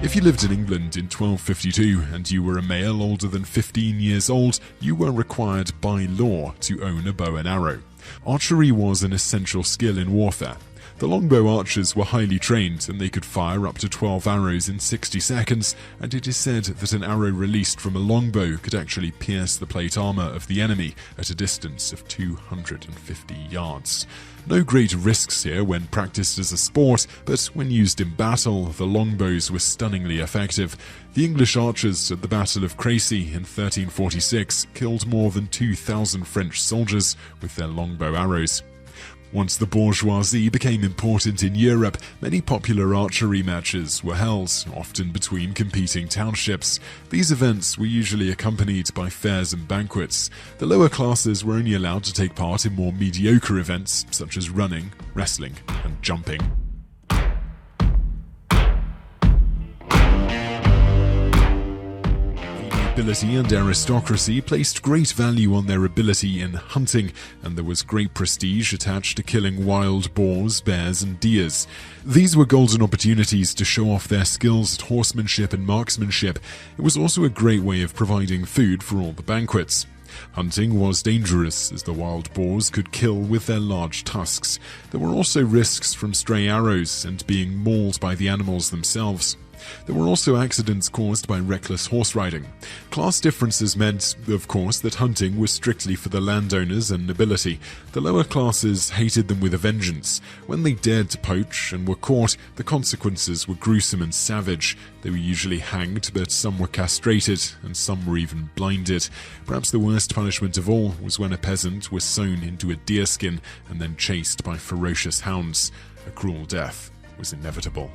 If you lived in England in 1252 and you were a male older than 15 years old, you were required by law to own a bow and arrow. Archery was an essential skill in warfare. The longbow archers were highly trained and they could fire up to 12 arrows in 60 seconds, and it is said that an arrow released from a longbow could actually pierce the plate armor of the enemy at a distance of 250 yards. No great risks here when practiced as a sport, but when used in battle, the longbows were stunningly effective. The English archers at the Battle of Crécy in 1346 killed more than 2,000 French soldiers with their longbow arrows. Once the bourgeoisie became important in Europe, many popular archery matches were held, often between competing townships. These events were usually accompanied by fairs and banquets. The lower classes were only allowed to take part in more mediocre events, such as running, wrestling, and jumping. Nobility and aristocracy placed great value on their ability in hunting, and there was great prestige attached to killing wild boars, bears, and deers. These were golden opportunities to show off their skills at horsemanship and marksmanship. It was also a great way of providing food for all the banquets. Hunting was dangerous, as the wild boars could kill with their large tusks. There were also risks from stray arrows and being mauled by the animals themselves. There were also accidents caused by reckless horse riding. Class differences meant, of course, that hunting was strictly for the landowners and nobility. The lower classes hated them with a vengeance. When they dared to poach and were caught, the consequences were gruesome and savage. They were usually hanged, but some were castrated, and some were even blinded. Perhaps the worst punishment of all was when a peasant was sewn into a deerskin and then chased by ferocious hounds. A cruel death was inevitable.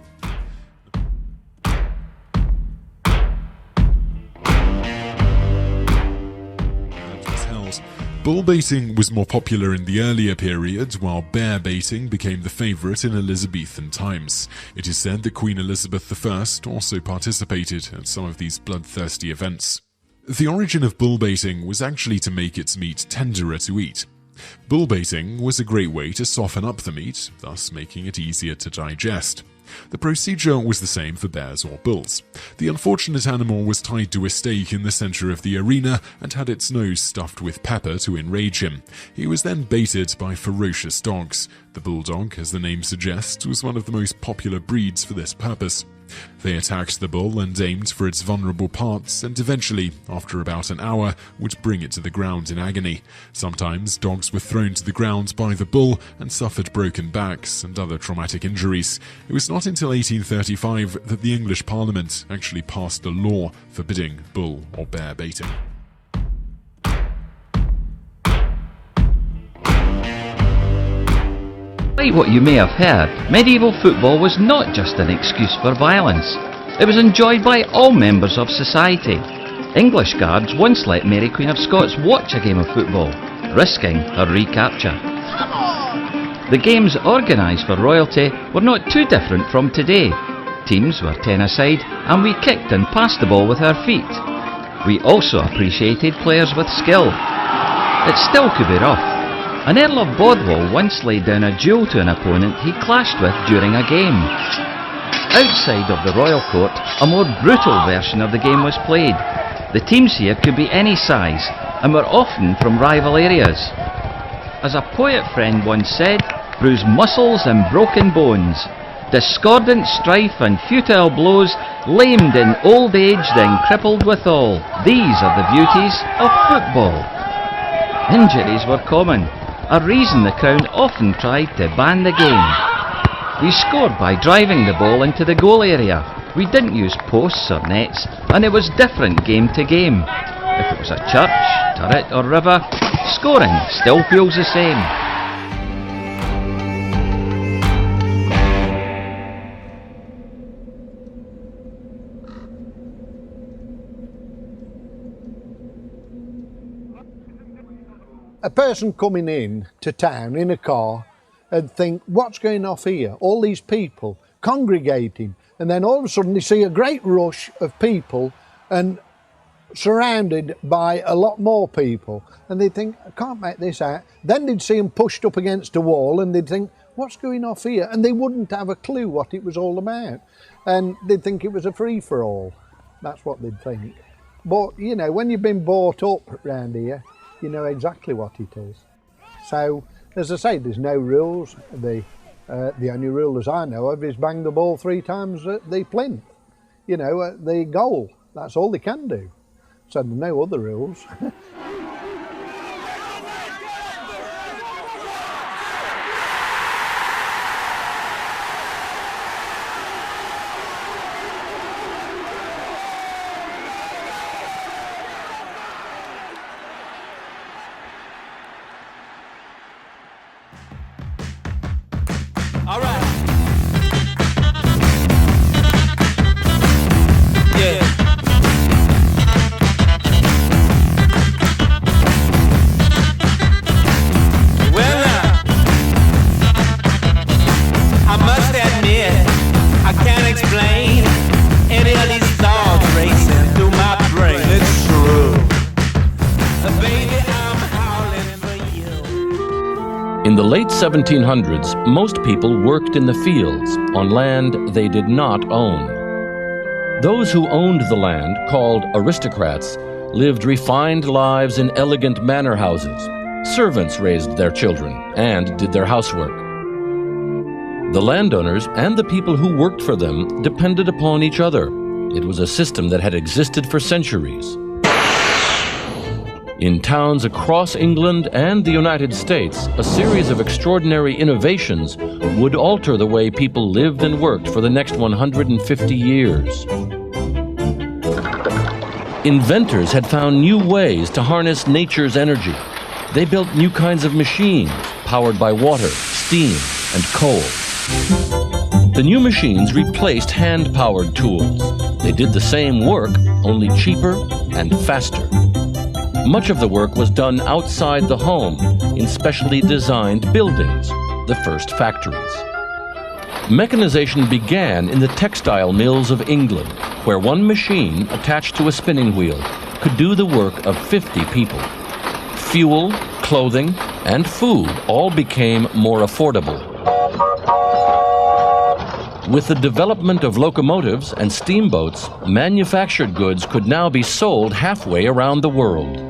Bull baiting was more popular in the earlier period, while bear baiting became the favourite in Elizabethan times. It is said that Queen Elizabeth I also participated at some of these bloodthirsty events. The origin of bull baiting was actually to make its meat tenderer to eat. Bull baiting was a great way to soften up the meat, thus making it easier to digest. The procedure was the same for bears or bulls. The unfortunate animal was tied to a stake in the center of the arena and had its nose stuffed with pepper to enrage him. He was then baited by ferocious dogs. The bulldog, as the name suggests, was one of the most popular breeds for this purpose. They attacked the bull and aimed for its vulnerable parts, and eventually, after about an hour, would bring it to the ground in agony. Sometimes dogs were thrown to the ground by the bull and suffered broken backs and other traumatic injuries. It was not until 1835 that the English Parliament actually passed a law forbidding bull or bear baiting. Despite what you may have heard, medieval football was not just an excuse for violence. It was enjoyed by all members of society. English guards once let Mary Queen of Scots watch a game of football, risking her recapture. The games organised for royalty were not too different from today. Teams were 10 aside, and we kicked and passed the ball with our feet. We also appreciated players with skill. It still could be rough. An Earl of Bothwell once laid down a duel to an opponent he clashed with during a game. Outside of the royal court, a more brutal version of the game was played. The teams here could be any size, and were often from rival areas. As a poet friend once said, bruised muscles and broken bones, discordant strife and futile blows, lamed in old age then crippled withal. These are the beauties of football. Injuries were common, a reason the Crown often tried to ban the game. We scored by driving the ball into the goal area. We didn't use posts or nets, and it was different game to game. If it was a church, turret or river, scoring still feels the same. A person coming in to town in a car and think, what's going off here? All these people congregating, and then all of a sudden they see a great rush of people and surrounded by a lot more people, and they think, I can't make this out. Then they'd see them pushed up against a wall and they'd think, what's going off here? And they wouldn't have a clue what it was all about. And they'd think it was a free-for-all. That's what they'd think. But, you know, when you've been brought up round here, you know exactly what it is. So, as I say, there's no rules. The only rule, as I know of, is bang the ball 3 times at the plinth. You know, at the goal. That's all they can do. So there's no other rules. All right. Yeah. Well, I must admit, I can't explain any of these thoughts racing through my brain. It's true. Baby, I'm howling for you. In the late 1700s, most people worked in the fields on land they did not own. Those who owned the land, called aristocrats, lived refined lives in elegant manor houses. Servants raised their children and did their housework. The landowners and the people who worked for them depended upon each other. It was a system that had existed for centuries. In towns across England and the United States, a series of extraordinary innovations would alter the way people lived and worked for the next 150 years. Inventors had found new ways to harness nature's energy. They built new kinds of machines, powered by water, steam, and coal. The new machines replaced hand-powered tools. They did the same work, only cheaper and faster. Much of the work was done outside the home, in specially designed buildings, the first factories. Mechanization began in the textile mills of England, where one machine attached to a spinning wheel could do the work of 50 people. Fuel, clothing, and food all became more affordable. With the development of locomotives and steamboats, manufactured goods could now be sold halfway around the world.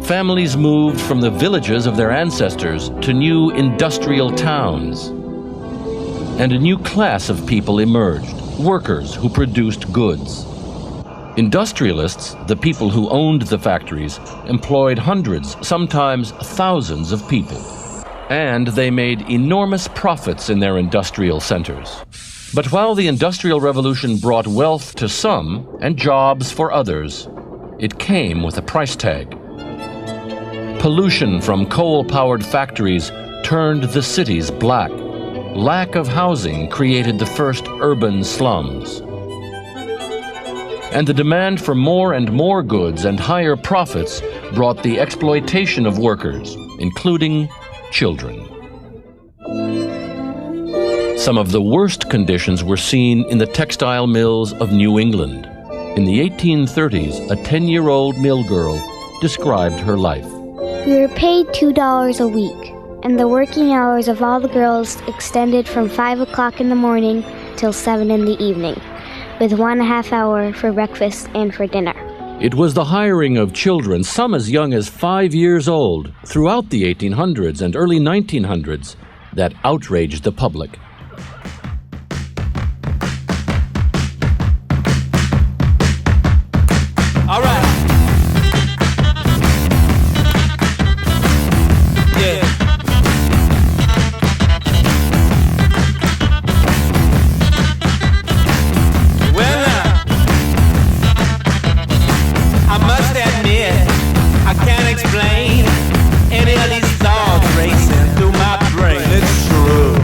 Families moved from the villages of their ancestors to new industrial towns. And a new class of people emerged, workers who produced goods. Industrialists, the people who owned the factories, employed hundreds, sometimes thousands of people. And they made enormous profits in their industrial centers. But while the Industrial Revolution brought wealth to some and jobs for others, it came with a price tag. Pollution from coal-powered factories turned the cities black. Lack of housing created the first urban slums. And the demand for more and more goods and higher profits brought the exploitation of workers, including children. Some of the worst conditions were seen in the textile mills of New England. In the 1830s, a 10-year-old mill girl described her life. We were paid $2 a week, and the working hours of all the girls extended from 5 o'clock in the morning till 7 in the evening, with 1.5 hour for breakfast and for dinner. It was the hiring of children, some as young as 5 years old, throughout the 1800s and early 1900s, that outraged the public. All right. Yeah. Well, I must admit, I can't explain any of these thoughts racing through my brain. It's true.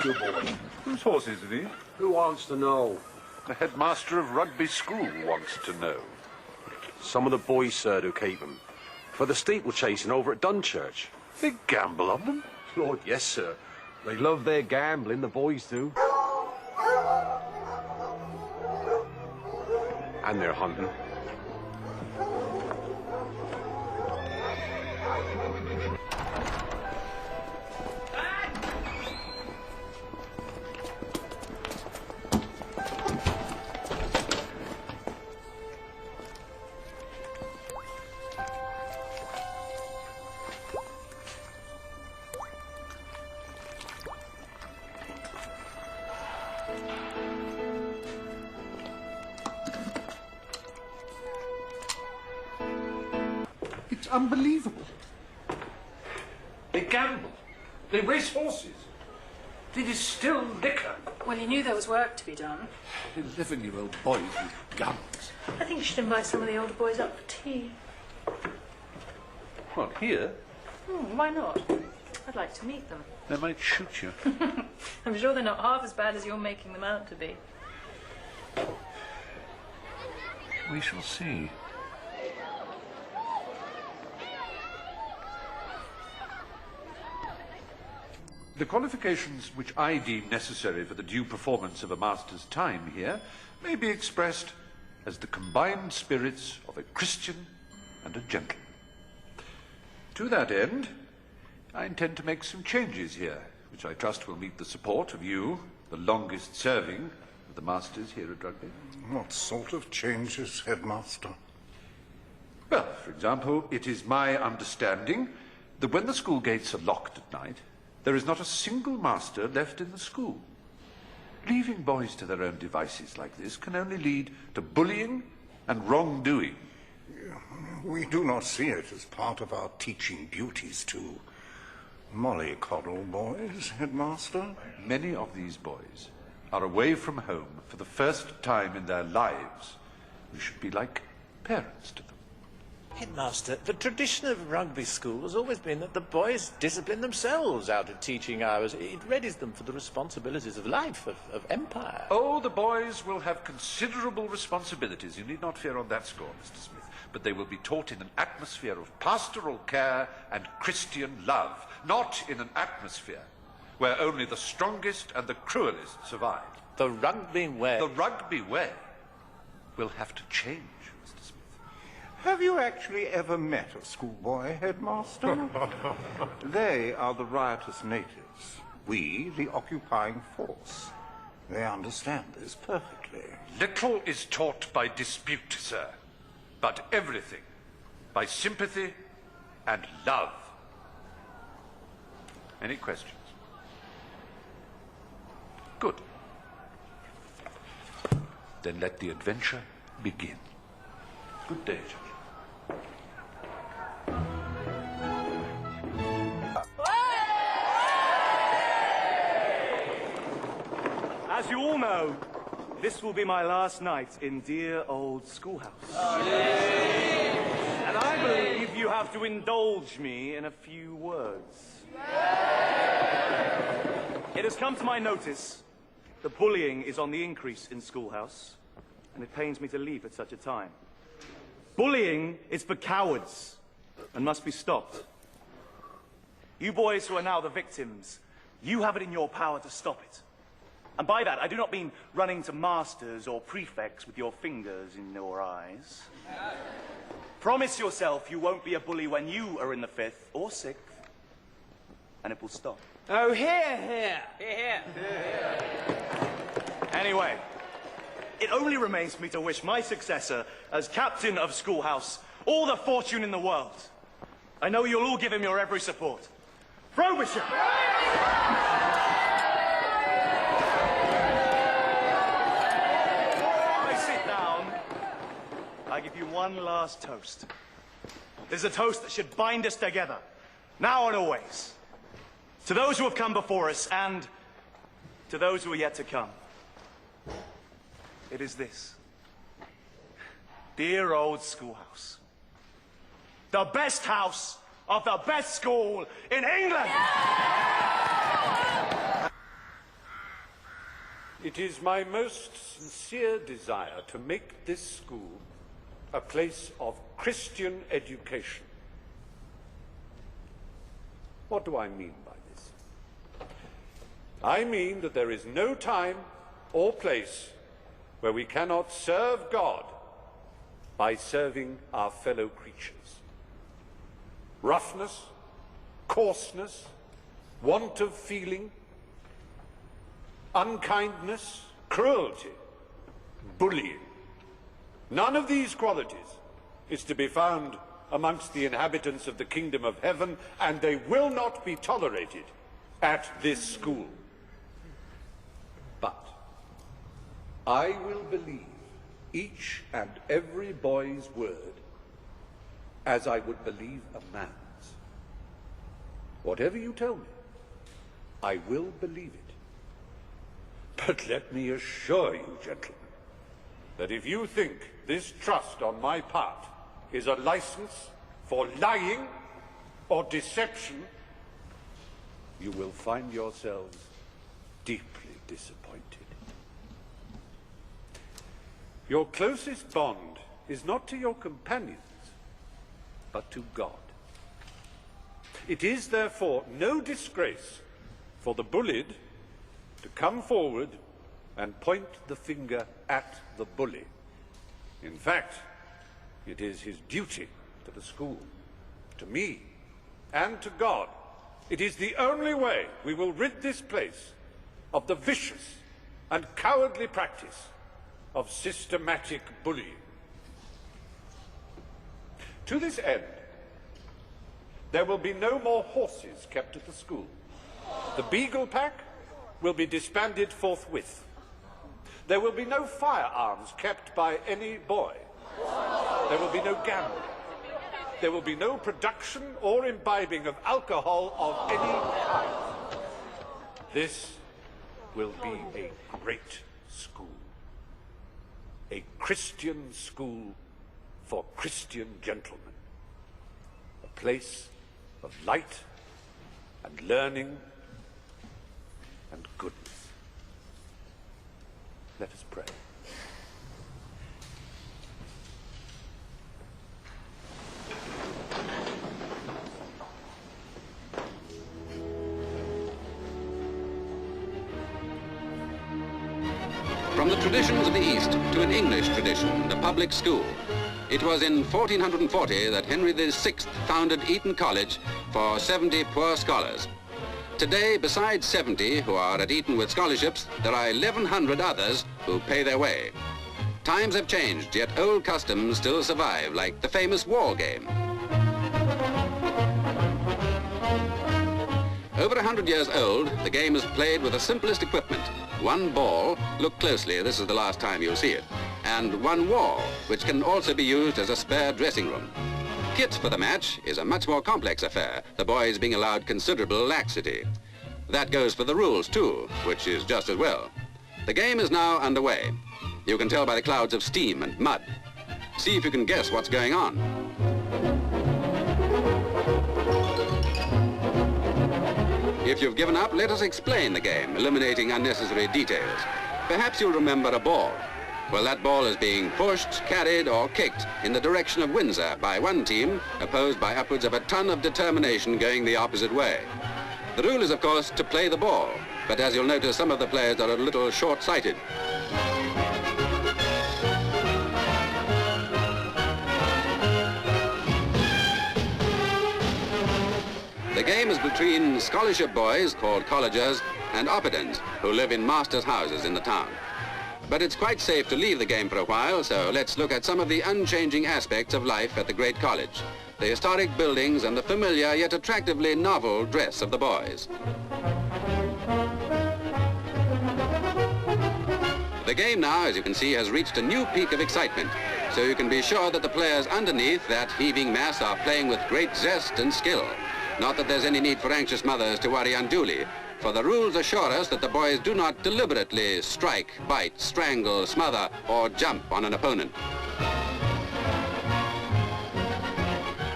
Good boy. Whose horse is it? Who wants to know? The headmaster of rugby school wants to know. Some of the boys, sir, do keep them. For the steeplechasing over at Dunchurch. They gamble on them? Lord, yes, sir. They love their gambling, the boys do. And their hunting. It's unbelievable. They gamble. They race horses. They distill liquor. Well, you knew there was work to be done. 11-year-old boys with guns. I think you should invite some of the older boys up for tea. What, here? Why not? I'd like to meet them. They might shoot you. I'm sure they're not half as bad as you're making them out to be. We shall see. The qualifications which I deem necessary for the due performance of a master's time here may be expressed as the combined spirits of a Christian and a gentleman. To that end, I intend to make some changes here, which I trust will meet the support of you, the longest serving of the masters here at Rugby. What sort of changes, headmaster? Well, for example, it is my understanding that when the school gates are locked at night, there is not a single master left in the school. Leaving boys to their own devices like this can only lead to bullying and wrongdoing. We do not see it as part of our teaching duties to mollycoddle boys, headmaster. Many of these boys are away from home for the first time in their lives. We should be like parents to them. Headmaster, the tradition of rugby school has always been that the boys discipline themselves out of teaching hours. It readies them for the responsibilities of life, of empire. Oh, the boys will have considerable responsibilities. You need not fear on that score, Mr. Smith. But they will be taught in an atmosphere of pastoral care and Christian love, not in an atmosphere where only the strongest and the cruelest survive. The rugby way. The rugby way will have to change, Mr. Smith. Have you actually ever met a schoolboy, headmaster? They are the riotous natives. We, the occupying force. They understand this perfectly. Little is taught by dispute, sir, but everything by sympathy and love. Any questions? Good. Then let the adventure begin. Good day, gentlemen. As you all know, this will be my last night in dear old schoolhouse. And I believe you have to indulge me in a few words. It has come to my notice that bullying is on the increase in schoolhouse, and it pains me to leave at such a time. Bullying is for cowards and must be stopped. You boys who are now the victims, you have it in your power to stop it. And by that, I do not mean running to masters or prefects with your fingers in your eyes. Promise yourself you won't be a bully when you are in the 5th or 6th. and it will stop. Oh, hear, hear. Hear, hear. Anyway, it only remains for me to wish my successor as captain of Schoolhouse all the fortune in the world. I know you'll all give him your every support. Frobisher! I give you one last toast. There's a toast that should bind us together, now and always. To those who have come before us, and to those who are yet to come. It is this. Dear old Schoolhouse. The best house of the best school in England! It is my most sincere desire to make this school a place of Christian education. What do I mean by this? I mean that there is no time or place where we cannot serve God by serving our fellow creatures. Roughness, coarseness, want of feeling, unkindness, cruelty, bullying. None of these qualities is to be found amongst the inhabitants of the kingdom of heaven, and they will not be tolerated at this school. But I will believe each and every boy's word as I would believe a man's. Whatever you tell me, I will believe it. But let me assure you, gentlemen, that if you think this trust on my part is a license for lying or deception, you will find yourselves deeply disappointed. Your closest bond is not to your companions, but to God. It is therefore no disgrace for the bullied to come forward and point the finger at the bully. In fact, it is his duty to the school, to me, and to God. It is the only way we will rid this place of the vicious and cowardly practice of systematic bullying. To this end, there will be no more horses kept at the school. The Beagle Pack will be disbanded forthwith. There will be no firearms kept by any boy. There will be no gambling. There will be no production or imbibing of alcohol of any kind. This will be a great school. A Christian school for Christian gentlemen. A place of light and learning and goodness. Let us pray. From the traditions of the East to an English tradition, the public school. It was in 1440 that Henry VI founded Eton College for 70 poor scholars. Today, besides 70 who are at Eton with scholarships, there are 1,100 others who pay their way. Times have changed, yet old customs still survive, like the famous wall game. Over 100 years old, the game is played with the simplest equipment. One ball, look closely, this is the last time you'll see it, and one wall, which can also be used as a spare dressing room. Kit for the match is a much more complex affair, the boys being allowed considerable laxity. That goes for the rules too, which is just as well. The game is now underway. You can tell by the clouds of steam and mud. See if you can guess what's going on. If you've given up, let us explain the game, eliminating unnecessary details. Perhaps you'll remember a ball. Well, that ball is being pushed, carried, or kicked in the direction of Windsor by one team, opposed by upwards of a ton of determination going the opposite way. The rule is, of course, to play the ball, but as you'll notice, some of the players are a little short-sighted. The game is between scholarship boys, called collegers, and oppidans, who live in masters' houses in the town. But it's quite safe to leave the game for a while, so let's look at some of the unchanging aspects of life at the great college. The historic buildings and the familiar yet attractively novel dress of the boys. The game now, as you can see, has reached a new peak of excitement, so you can be sure that the players underneath that heaving mass are playing with great zest and skill. Not that there's any need for anxious mothers to worry unduly, for the rules assure us that the boys do not deliberately strike, bite, strangle, smother, or jump on an opponent.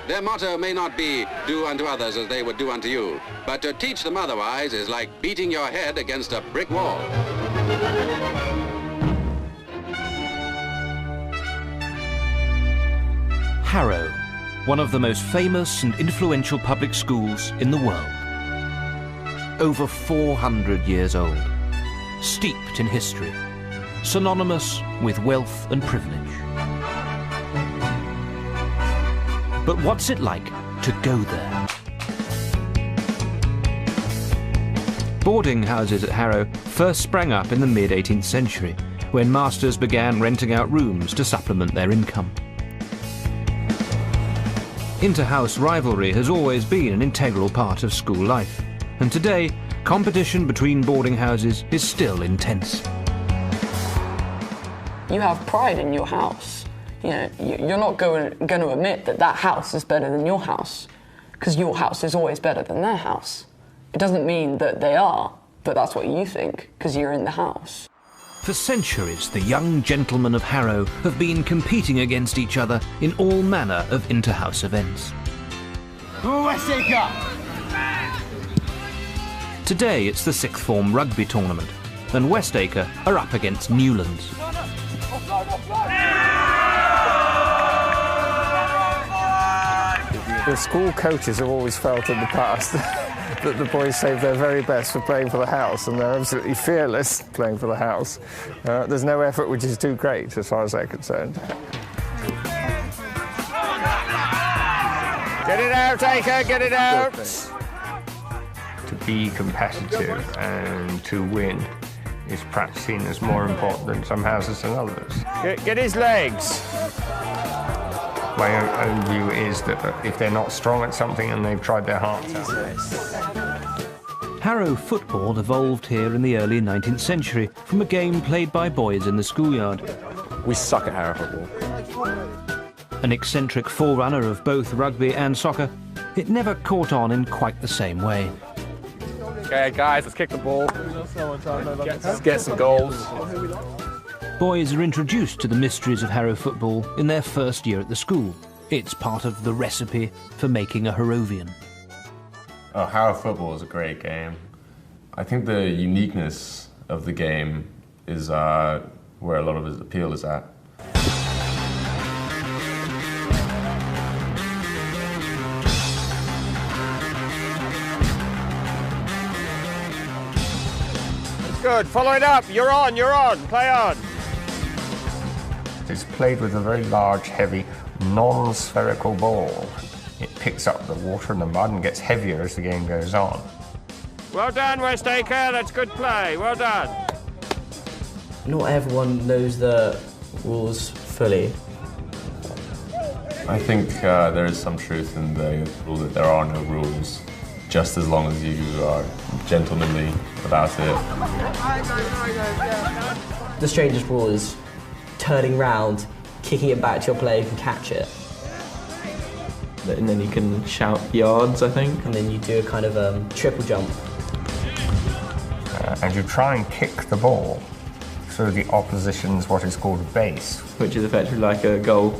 Their motto may not be, do unto others as they would do unto you, but to teach them otherwise is like beating your head against a brick wall. Harrow, one of the most famous and influential public schools in the world. Over 400 years old, steeped in history, synonymous with wealth and privilege. But what's it like to go there? Boarding houses at Harrow first sprang up in the mid-18th century, when masters began renting out rooms to supplement their income. Inter-house rivalry has always been an integral part of school life, and today, competition between boarding houses is still intense. You have pride in your house. You know, you're not going to admit that that house is better than your house, because your house is always better than their house. It doesn't mean that they are, but that's what you think, because you're in the house. For centuries, the young gentlemen of Harrow have been competing against each other in all manner of inter-house events. Today it's the sixth form rugby tournament, and Westacre are up against Newlands. The school coaches have always felt in the past that the boys save their very best for playing for the house, and they're absolutely fearless playing for the house. There's no effort which is too great as far as they're concerned. Get it out, Acre, get it out! To be competitive and to win is perhaps seen as more important than some houses and others. Get his legs! My own view is that if they're not strong at something and they've tried their hearts out. Harrow football evolved here in the early 19th century from a game played by boys in the schoolyard. We suck at Harrow football. An eccentric forerunner of both rugby and soccer, it never caught on in quite the same way. Okay, guys, let's kick the ball. Let's get some goals. Boys are introduced to the mysteries of Harrow football in their first year at the school. It's part of the recipe for making a Harrovian. Oh, Harrow football is a great game. I think the uniqueness of the game is where a lot of its appeal is at. It's good, follow it up, you're on, play on. It's played with a very large, heavy, non-spherical ball. It picks up the water and the mud and gets heavier as the game goes on. Well done, Westacre, that's good play, well done. Not everyone knows the rules fully. I think there is some truth in the rule that there are no rules, just as long as you are gentlemanly about it. The strangest rule is turning round, kicking it back to your player who can catch it. And then you can shout yards, I think. And then you do a kind of triple jump. And you try and kick the ball through the opposition's what is called base. Which is effectively like a goal.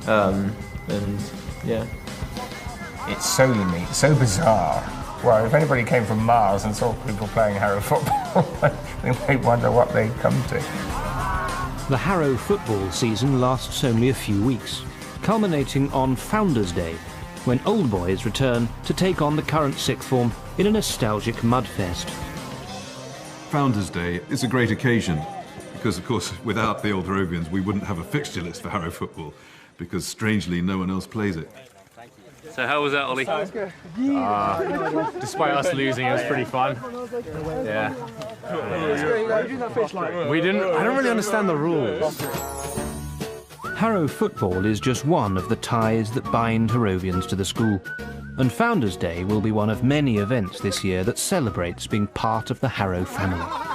And yeah. It's so unique, so bizarre. Well, if anybody came from Mars and saw people playing Harrow football, they may wonder what they'd come to. The Harrow football season lasts only a few weeks, culminating on Founders' Day, when old boys return to take on the current sixth form in a nostalgic mudfest. Founders' Day is a great occasion because, of course, without the old Harrovians, we wouldn't have a fixture list for Harrow football because, strangely, no one else plays it. So how was that, Ollie? Despite us losing, it was pretty fun. Yeah. We didn't. I don't really understand the rules. Harrow football is just one of the ties that bind Harrovians to the school. And Founders' Day will be one of many events this year that celebrates being part of the Harrow family.